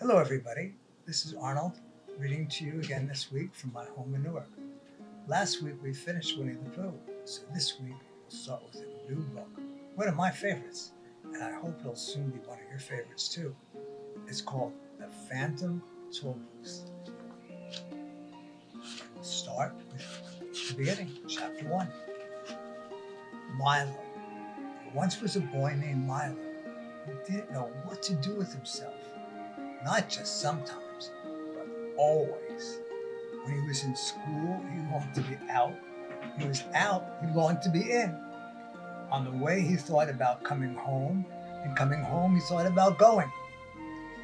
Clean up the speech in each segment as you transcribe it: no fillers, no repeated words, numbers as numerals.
Hello, everybody. This is Arnold reading to you again this week from my home in Newark. Last week we finished Winnie the Pooh, so this week we'll start with a new book, one of my favorites, and I hope it'll soon be one of your favorites too. It's called The Phantom Tollbooth. We'll start with the beginning, Chapter 1. Milo. There once was a boy named Milo who didn't know what to do with himself. Not just sometimes, but always. When he was in school, he longed to be out. He was out, he longed to be in. On the way, he thought about coming home, and coming home, he thought about going.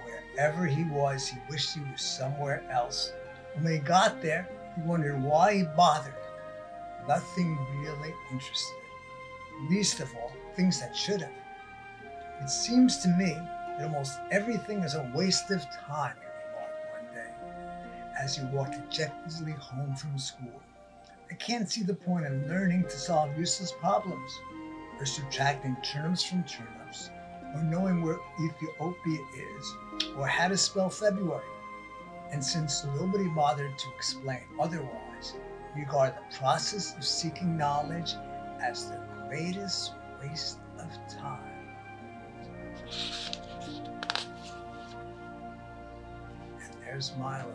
Wherever he was, he wished he was somewhere else. And when he got there, he wondered why he bothered. Nothing really interested him. Least of all, things that should have. It seems to me that almost everything is a waste of time, he remarked one day, as he walked dejectedly home from school. I can't see the point in learning to solve useless problems, or subtracting turnips from turnips, or knowing where Ethiopia is, or how to spell February. And since nobody bothered to explain otherwise, regard the process of seeking knowledge as the greatest waste of time. There's Milo,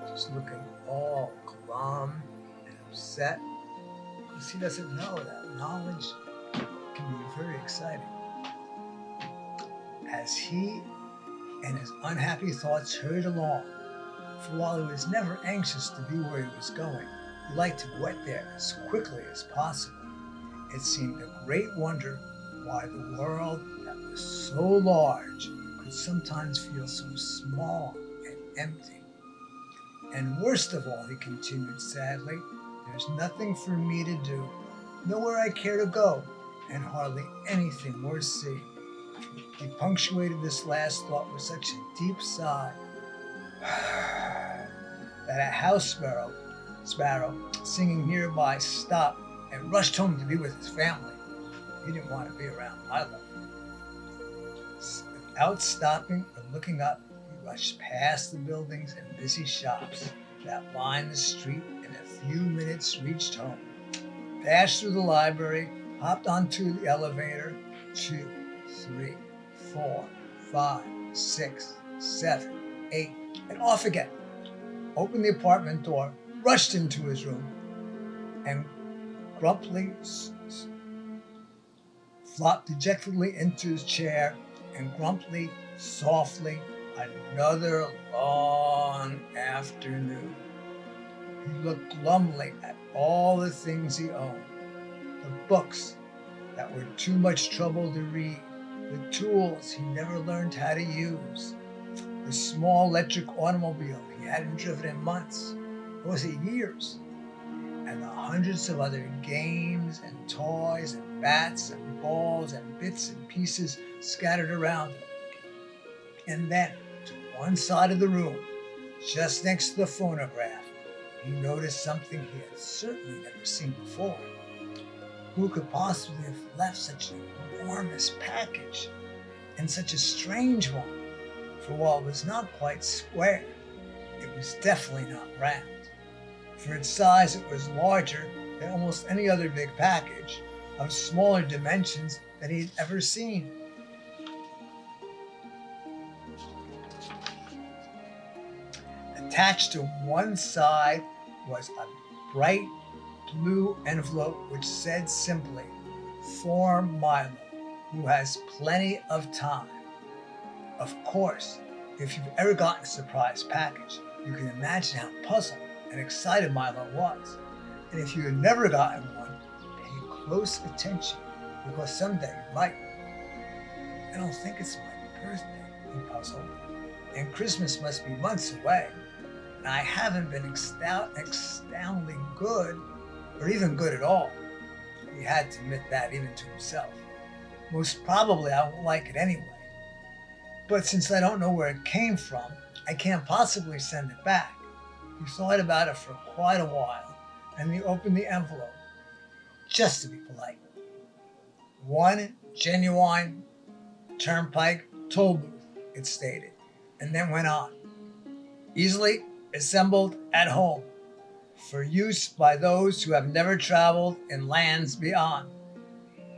just looking all glum and upset, because he doesn't know that knowledge can be very exciting. As he and his unhappy thoughts hurried along, for while he was never anxious to be where he was going, he liked to get there as quickly as possible. It seemed a great wonder why the world that was so large could sometimes feel so small and empty. And worst of all, he continued sadly, there's nothing for me to do, nowhere I care to go, and hardly anything worth seeing. He punctuated this last thought with such a deep sigh that a house sparrow singing nearby stopped and rushed home to be with his family. He didn't want to be around Milo. Without stopping or looking up, he rushed past the buildings and busy shops that lined the street and in a few minutes reached home. Dashed through the library, hopped onto the elevator, 2, 3, 4, 5, 6, 7, 8, and off again. Opened the apartment door, rushed into his room, and grumpily flopped dejectedly into his chair and grumpily, softly, another long afternoon. He looked glumly at all the things he owned, the books that were too much trouble to read, the tools he never learned how to use, the small electric automobile he hadn't driven in months, or was it years, and the hundreds of other games and toys and bats and balls and bits and pieces scattered around him. And then, to one side of the room, just next to the phonograph, he noticed something he had certainly never seen before. Who could possibly have left such an enormous package, and such a strange one? For while it was not quite square, it was definitely not round. For its size, it was larger than almost any other big package, of smaller dimensions that he had ever seen. Attached to one side was a bright blue envelope which said simply, "For Milo, who has plenty of time." Of course, if you've ever gotten a surprise package, you can imagine how puzzled and excited Milo was. And if you had never gotten one, pay close attention, because someday you might. I don't think it's my birthday, he puzzled, and Christmas must be months away, and I haven't been astoundingly good, or even good at all. He had to admit that even to himself. Most probably I won't like it anyway. But since I don't know where it came from, I can't possibly send it back. He thought about it for quite a while, and he opened the envelope, just to be polite. One genuine turnpike toll booth, it stated. and then went on. Easily assembled at home for use by those who have never traveled in lands beyond.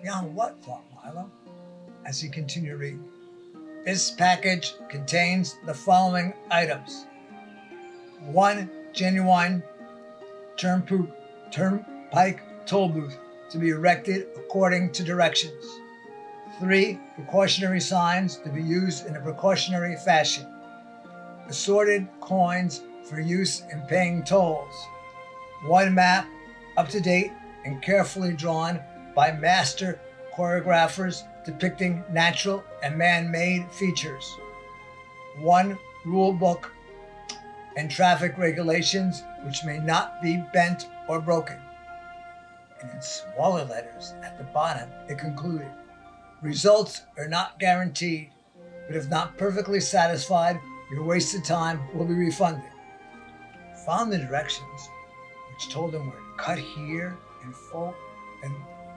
Beyond what? Thought Milo as he continued reading. This package contains the following items: one genuine turnpike toll booth to be erected according to directions. 3 precautionary signs to be used in a precautionary fashion. Assorted coins for use in paying tolls. 1 map, up to date and carefully drawn by master choreographers depicting natural and man-made features. 1 rule book and traffic regulations which may not be bent or broken. And in smaller letters at the bottom, it concluded, results are not guaranteed, but if not perfectly satisfied, your wasted time will be refunded. Found the directions, which told him where to cut here and fold and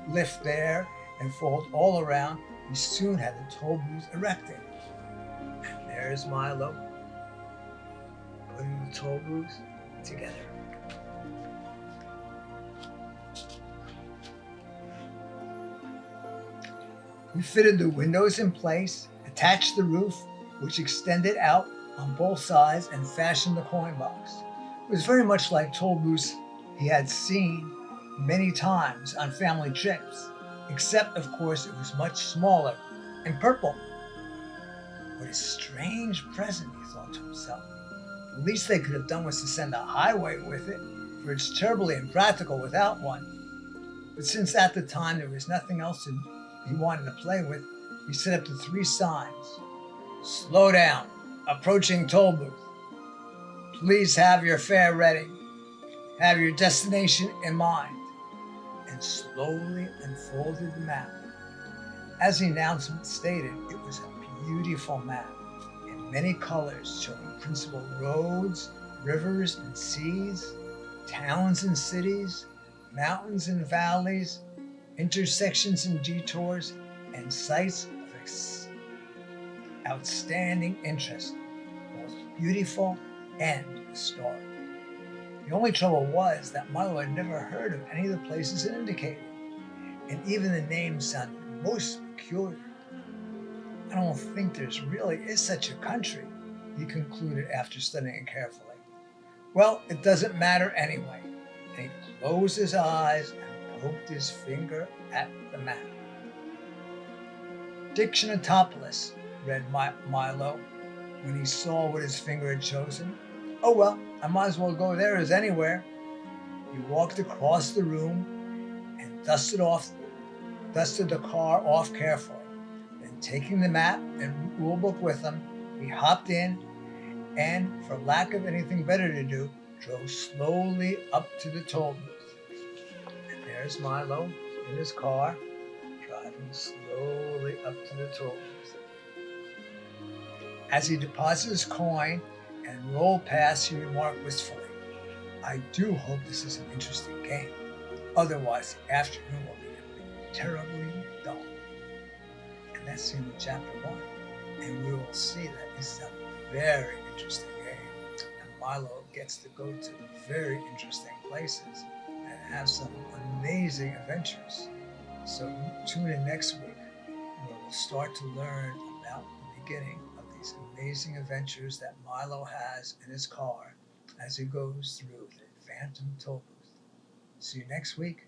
lift there and fold all around, he soon had the toll booth erected. And there's Milo, putting the toll booth together. He fitted the windows in place, attached the roof, which extended out on both sides, and fashioned the coin box. It was very much like toll booths he had seen many times on family trips, except, of course, it was much smaller and purple. What a strange present, he thought to himself. The least they could have done was to send a highway with it, for it's terribly impractical without one. But since at the time there was nothing else he wanted to play with, he set up the 3 signs. Slow down, approaching toll booth. Please have your fare ready. Have your destination in mind. And slowly unfolded the map. As the announcement stated, it was a beautiful map in many colors showing principal roads, rivers and seas, towns and cities, mountains and valleys, intersections and detours, and sites of outstanding interest, both beautiful and historic. The only trouble was that Milo had never heard of any of the places it indicated, and even the names sounded most peculiar. I don't think there's really is such a country, he concluded after studying it carefully. Well, it doesn't matter anyway, and he closed his eyes and poked his finger at the map. Dictionatopolis, read Milo when he saw what his finger had chosen. Oh well, I might as well go there as anywhere. He walked across the room and dusted the car off carefully. Then taking the map and rule book with him, he hopped in and, for lack of anything better to do, drove slowly up to the toll booth. And there's Milo in his car, driving slowly up to the toll booth. As he deposited his coin and rolled past, he remarked wistfully, I do hope this is an interesting game. Otherwise, the afternoon will be terribly dull. And that's the end of chapter 1. And we will see that this is a very interesting game. And Milo gets to go to very interesting places and have some amazing adventures. So tune in next week where we'll start to learn about the beginning of these amazing adventures that Milo has in his car as he goes through the Phantom Tollbooth. See you next week.